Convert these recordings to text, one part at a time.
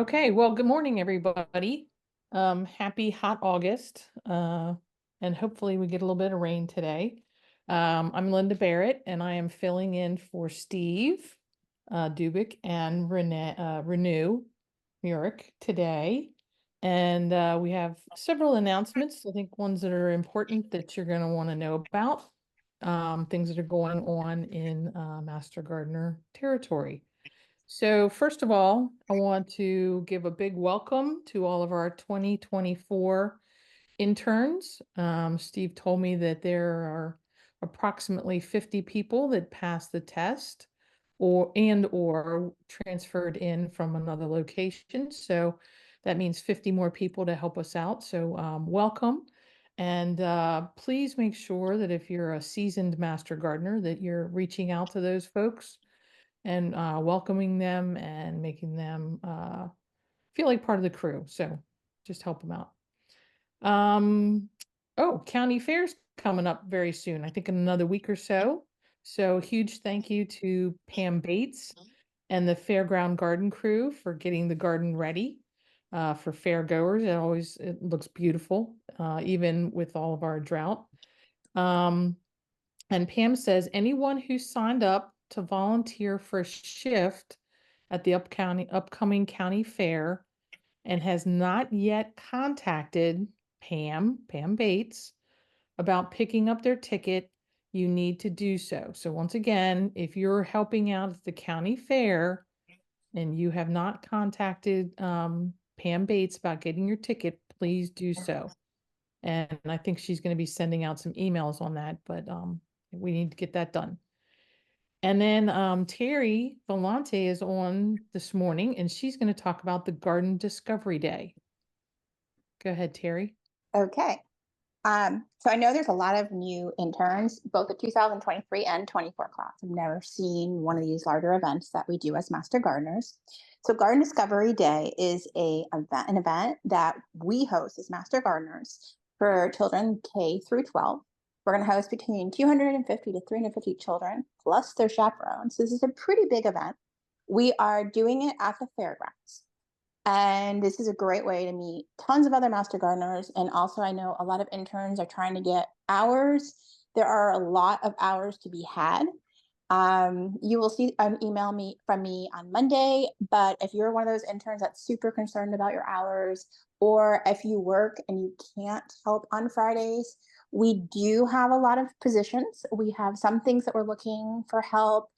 Okay, well, good morning, everybody. Happy hot August, and hopefully we get a little bit of rain today. I'm Linda Barrett, and I am filling in for Steve Dubik and Renew Murik today. And we have several announcements, I think ones that are important that you're going to want to know about, things that are going on in Master Gardener territory. So first of all, I want to give a big welcome to all of our 2024 interns. Steve told me that there are approximately 50 people that passed the test or transferred in from another location. So that means 50 more people to help us out. So welcome. And please make sure that if you're a seasoned master gardener, that you're reaching out to those folks and welcoming them and making them feel like part of the crew. So just help them out. Oh, county fair's coming up very soon, I think in another week or so. So huge thank you to Pam Bates and the Fairground Garden crew for getting the garden ready for fair goers. It looks beautiful, even with all of our drought. Um, and Pam says anyone who signed up to volunteer for a shift at the upcoming county fair and has not yet contacted Pam Bates, about picking up their ticket, you need to do so. So once again, if you're helping out at the county fair and you have not contacted Pam Bates about getting your ticket, please do so. And I think she's going to be sending out some emails on that, but we need to get that done. And then Terry Volante is on this morning, and she's going to talk about the Garden Discovery Day. Go ahead, Terry. Okay. So I know there's a lot of new interns, both the 2023 and 24 class. I've never seen one of these larger events that we do as Master Gardeners. So Garden Discovery Day is an event that we host as Master Gardeners for children K through 12. We're going to host between 250 to 350 children, plus their chaperones. So this is a pretty big event. We are doing it at the fairgrounds. And this is a great way to meet tons of other master gardeners. And also, I know a lot of interns are trying to get hours. There are a lot of hours to be had. You will see an email from me on Monday. But if you're one of those interns that's super concerned about your hours, or if you work and you can't help on Fridays, we do have a lot of positions. We have some things that we're looking for help.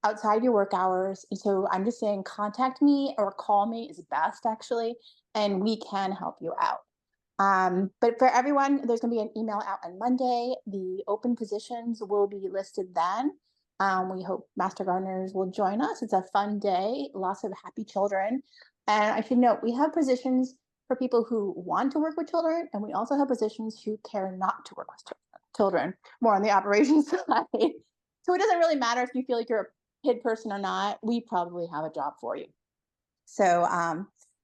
Outside your work hours. So I'm just saying contact me or call me is best actually, and we can help you out. But for everyone, there's going to be an email out on Monday. The open positions will be listed then. We hope Master Gardeners will join us. It's a fun day, lots of happy children. And I should note, we have positions for people who want to work with children, and we also have positions who care not to work with children, more on the operations side. So it doesn't really matter if you feel like you're a kid person or not, we probably have a job for you. So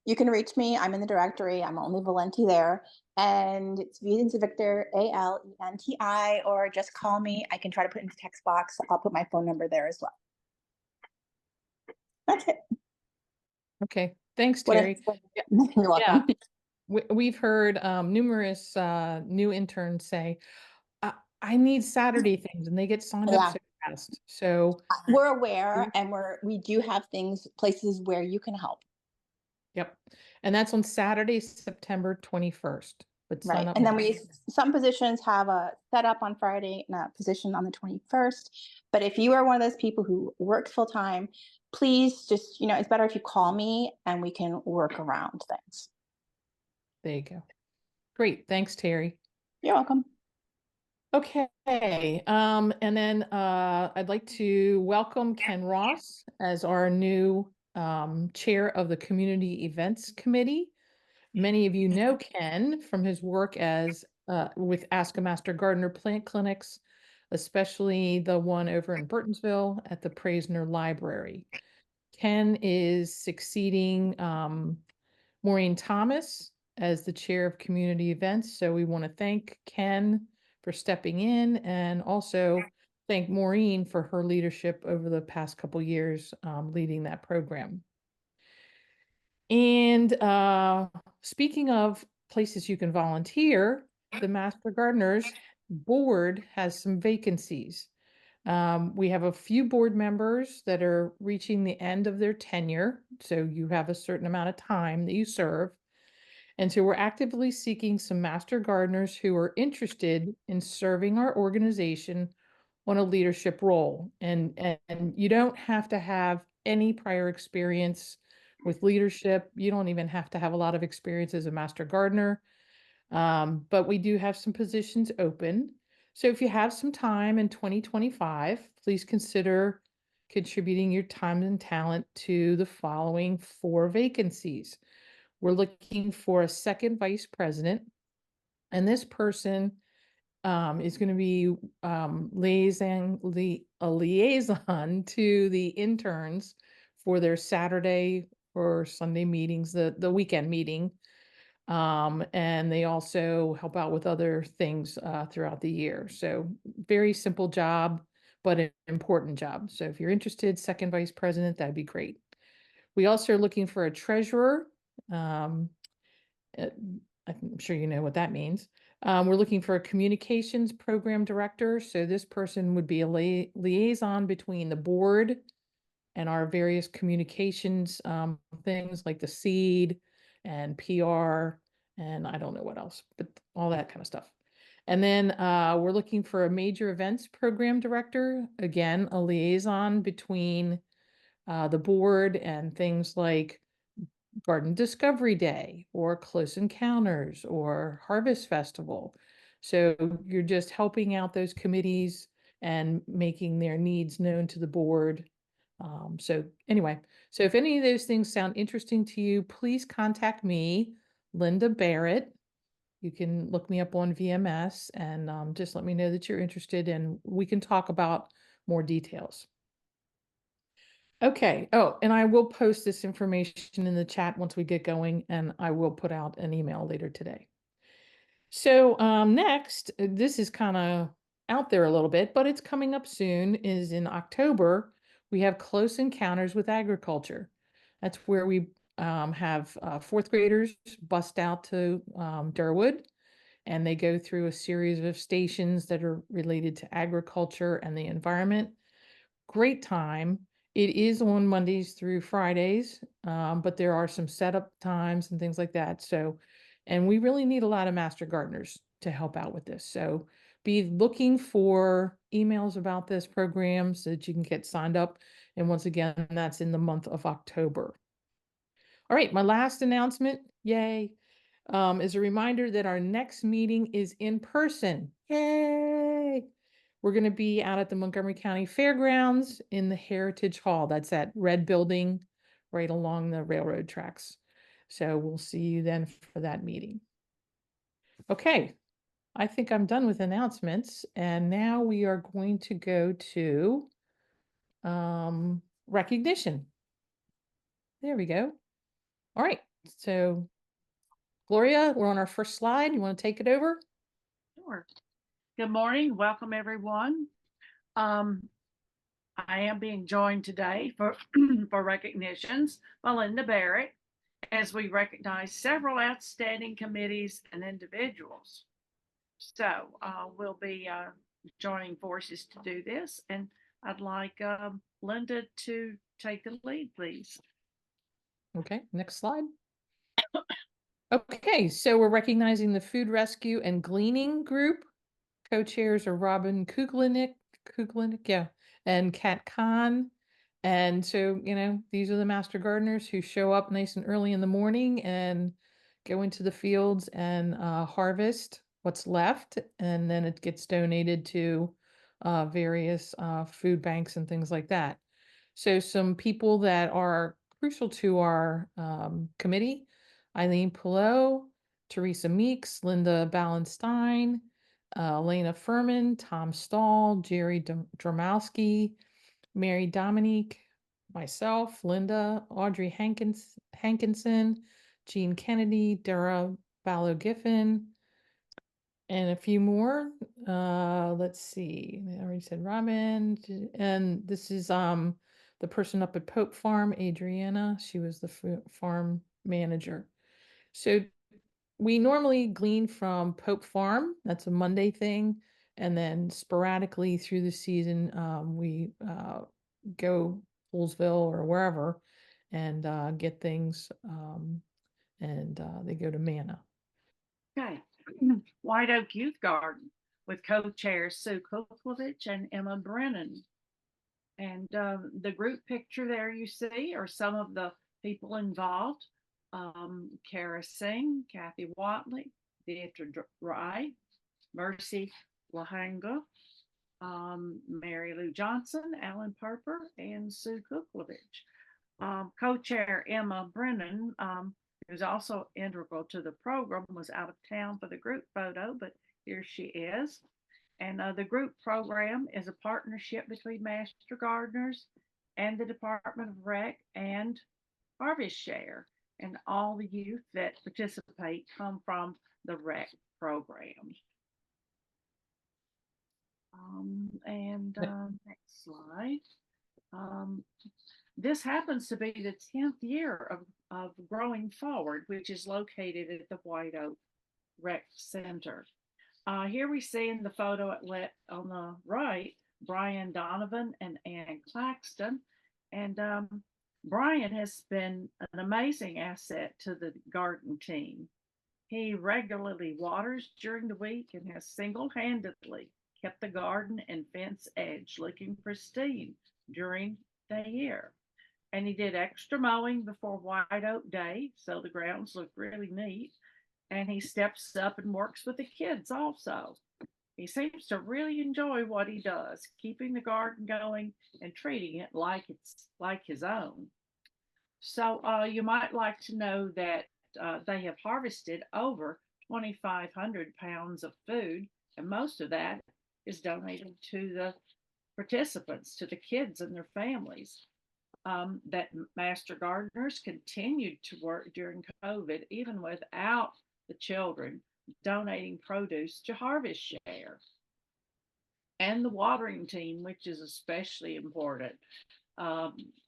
you can reach me. I'm in the directory. I'm only Valenti there. And it's V as in Victor, ALENTI, or just call me. I can try to put it in the text box. I'll put my phone number there as well. That's it. Okay. Thanks, Terry. You're welcome. Yeah. We've heard numerous new interns say, I need Saturday things, and they get signed up so fast. So we're aware, and we do have places where you can help. Yep. And that's on Saturday, September 21st. But right. And then some positions have a setup on Friday and a position on the 21st. But if you are one of those people who works full time, please just, it's better if you call me and we can work around things. There you go. Great. Thanks, Terry. You're welcome. Okay. And then I'd like to welcome Ken Ross as our new chair of the Community Events Committee. Many of you know Ken from his work with Ask a Master Gardener plant clinics, especially the one over in Burtonsville at the Praisner Library. Ken is succeeding Maureen Thomas as the chair of community events. So we want to thank Ken for stepping in and also thank Maureen for her leadership over the past couple years leading that program. And speaking of places you can volunteer, the Master Gardeners Board has some vacancies. We have a few board members that are reaching the end of their tenure, so you have a certain amount of time that you serve. And so we're actively seeking some master gardeners who are interested in serving our organization on a leadership role. And you don't have to have any prior experience with leadership. You don't even have to have a lot of experience as a master gardener. But we do have some positions open. So if you have some time in 2025, please consider contributing your time and talent to the following 4 vacancies. We're looking for a second vice president, and this person is going to be a liaison to the interns for their Saturday or Sunday meetings, the weekend meeting. And they also help out with other things throughout the year. So very simple job, but an important job. So if you're interested, second vice president, that'd be great. We also are looking for a treasurer. Um, uh, I'm sure you know what that means. We're looking for a communications program director. So this person would be a liaison between the board and our various communications things like the seed and PR and I don't know what else, but all that kind of stuff. And then we're looking for a major events program director, again, a liaison between the board and things like Garden Discovery Day or Close Encounters or Harvest Festival. So you're just helping out those committees and making their needs known to the board. So anyway, so if any of those things sound interesting to you, please contact me, Linda Barrett. You can look me up on VMS and just let me know that you're interested and we can talk about more details. Okay. Oh, and I will post this information in the chat once we get going, and I will put out an email later today. So next, this is kind of out there a little bit, but it's coming up soon, is in October, we have Close Encounters with Agriculture. That's where we have fourth graders bust out to Durwood, and they go through a series of stations that are related to agriculture and the environment. Great time. It is on Mondays through Fridays, but there are some setup times and things like that. So, and we really need a lot of master gardeners to help out with this. So be looking for emails about this program so that you can get signed up. And once again, that's in the month of October. All right, my last announcement, yay, is a reminder that our next meeting is in person. Yay! We're going to be out at the Montgomery County Fairgrounds in the Heritage Hall. That's that red building right along the railroad tracks. So we'll see you then for that meeting. Okay, I think I'm done with announcements. And now we are going to go to recognition. There we go. All right, so Gloria, we're on our first slide. You want to take it over? Sure. Good morning. Welcome, everyone. I am being joined today for, for recognitions by Linda Barrett as we recognize several outstanding committees and individuals. So we'll be joining forces to do this. And I'd like Linda to take the lead, please. Okay, next slide. Okay, so we're recognizing the Food Rescue and Gleaning Group. Co-chairs are Robin Kuglinik, yeah, and Kat Kahn. And so, you know, these are the master gardeners who show up nice and early in the morning and go into the fields and harvest what's left. And then it gets donated to various food banks and things like that. So some people that are crucial to our committee, Eileen Pillow, Teresa Meeks, Linda Ballenstein, Elena Furman, Tom Stahl, Jerry Dromowski, Mary Dominique, myself, Linda, Audrey Hankinson, Jean Kennedy, Dara Ballo-Giffen, and a few more. Let's see. I already said Robin, and this is the person up at Pope Farm, Adriana. She was the farm manager. So we normally glean from Pope Farm. That's a Monday thing. And then sporadically through the season, we go Poolsville or wherever and get things. And they go to Manna. Okay. White Oak Youth Garden with co-chairs Sue Kuklovich and Emma Brennan. And the group picture there you see are some of the people involved. Kara Singh, Kathy Watley, Deidre Rye, Mercy Lahanga, Mary Lou Johnson, Alan Perper, and Sue Kuklovich. Co-chair Emma Brennan, who's also integral to the program, was out of town for the group photo, but here she is. And the group program is a partnership between Master Gardeners and the Department of Rec and Harvest Share. And all the youth that participate come from the Rec program. Next slide. This happens to be the 10th year of Growing Forward, which is located at the White Oak Rec Center. Here we see in the photo on the right, Brian Donovan and Ann Claxton. And Brian has been an amazing asset to the garden team. He regularly waters during the week and has single-handedly kept the garden and fence edge looking pristine during the year. And he did extra mowing before White Oak Day, so the grounds look really neat. And he steps up and works with the kids also. He seems to really enjoy what he does, keeping the garden going and treating it like it's like his own. So you might like to know that they have harvested over 2,500 pounds of food, and most of that is donated to the participants, to the kids and their families. That Master Gardeners continued to work during COVID, even without the children donating produce to Harvest Share. And the watering team, which is especially important,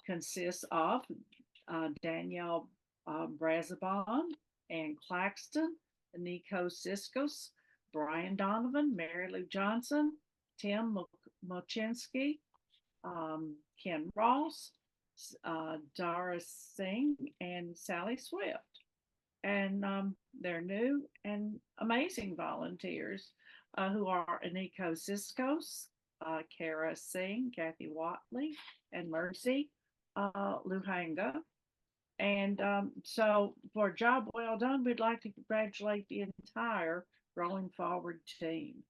consists of Danielle Brazabon, Ann Claxton, Nico Siskos, Brian Donovan, Mary Lou Johnson, Tim Mochinsky, Ken Ross, Dara Singh, and Sally Swift. And they're new and amazing volunteers who are Aniko Siskos, Kara Singh, Kathy Watley, and Mercy Luhanga. And so for a job well done, we'd like to congratulate the entire Growing Forward team.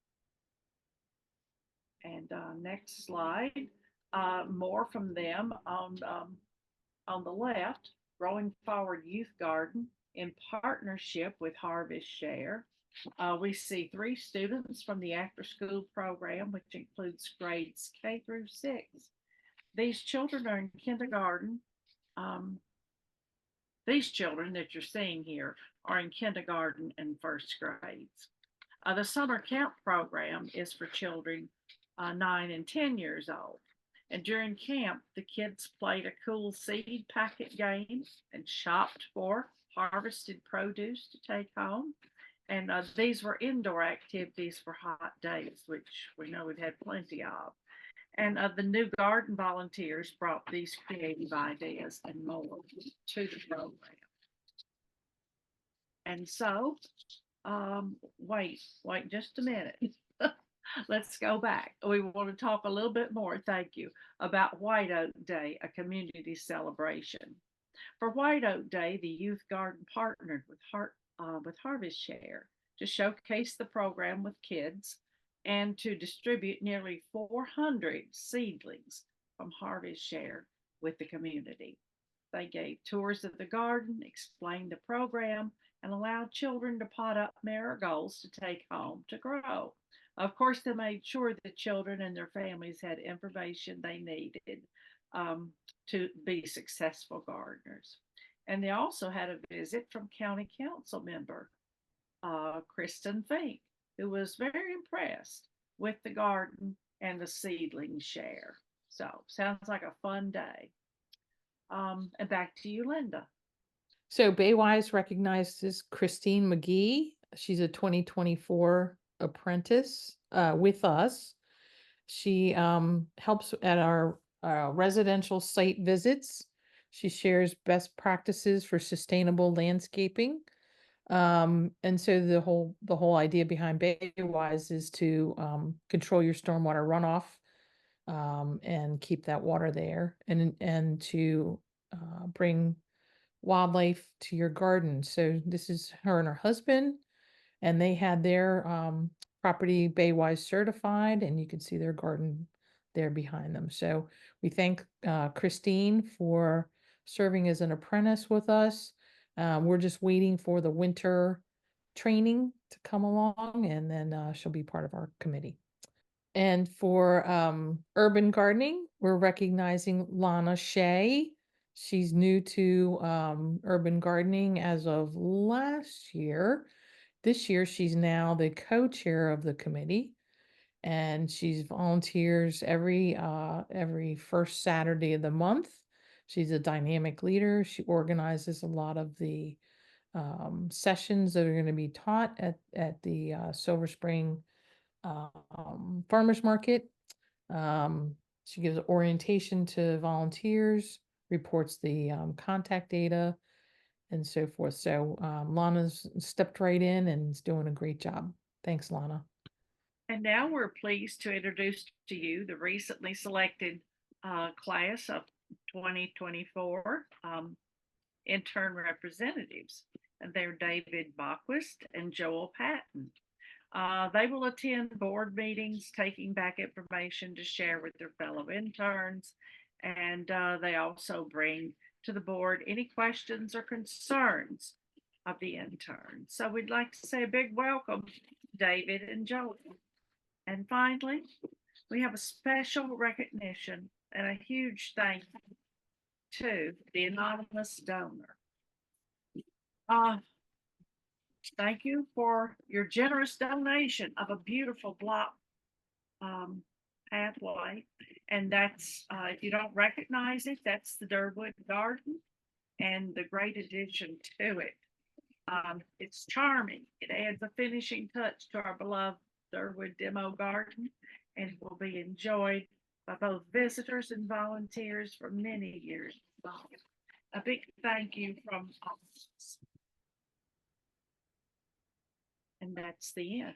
And next slide, more from them on the left, Growing Forward Youth Garden in partnership with Harvest Share. We see 3 students from the after school program, which includes grades K through 6. These children are in kindergarten. These children that you're seeing here are in kindergarten and first grades. The summer camp program is for children 9 and 10 years old. And during camp, the kids played a cool seed packet game and shopped for harvested produce to take home. And these were indoor activities for hot days, which we know we've had plenty of. And the new garden volunteers brought these creative ideas and more to the program. And so, wait just a minute. Let's go back. We want to talk a little bit more, thank you, about White Oak Day, a community celebration. For White Oak Day, the Youth Garden partnered with Harvest Share to showcase the program with kids and to distribute nearly 400 seedlings from Harvest Share with the community. They gave tours of the garden, explained the program, and allowed children to pot up marigolds to take home to grow. Of course, they made sure the children and their families had information they needed to be successful gardeners. And they also had a visit from County Council member Kristen Fink, who was very impressed with the garden and the seedling share. So, sounds like a fun day. And back to you, Linda. So Baywise recognizes Christine McGee. She's a 2024 apprentice with us. She helps at our residential site visits. She shares best practices for sustainable landscaping. And so the whole idea behind Baywise is to control your stormwater runoff and keep that water there and to bring wildlife to your garden. So this is her and her husband, and they had their property Baywise certified, and you can see their garden there behind them. So we thank Christine for serving as an apprentice with us. We're just waiting for the winter training to come along, and then she'll be part of our committee. And for urban gardening, we're recognizing Lana Shea. She's new to urban gardening as of last year. This year, she's now the co-chair of the committee, and she's volunteers every first Saturday of the month. She's a dynamic leader. She organizes a lot of the sessions that are going to be taught at the Silver Spring farmers market. She gives orientation to volunteers, reports the contact data, and so forth. So Lana's stepped right in and is doing a great job. Thanks, Lana. And now we're pleased to introduce to you the recently selected class of 2024 intern representatives. And they're David Bachquist and Joel Patton. They will attend board meetings, taking back information to share with their fellow interns. And they also bring to the board any questions or concerns of the interns. So we'd like to say a big welcome, David and Joel. And finally, we have a special recognition and a huge thank you to the anonymous donor. Thank you for your generous donation of a beautiful block pathway. And that's, if you don't recognize it, that's the Durwood Garden and the great addition to it. It's charming. It adds a finishing touch to our beloved Durwood Demo Garden and will be enjoyed by both visitors and volunteers for many years. A big thank you from us. And that's the end.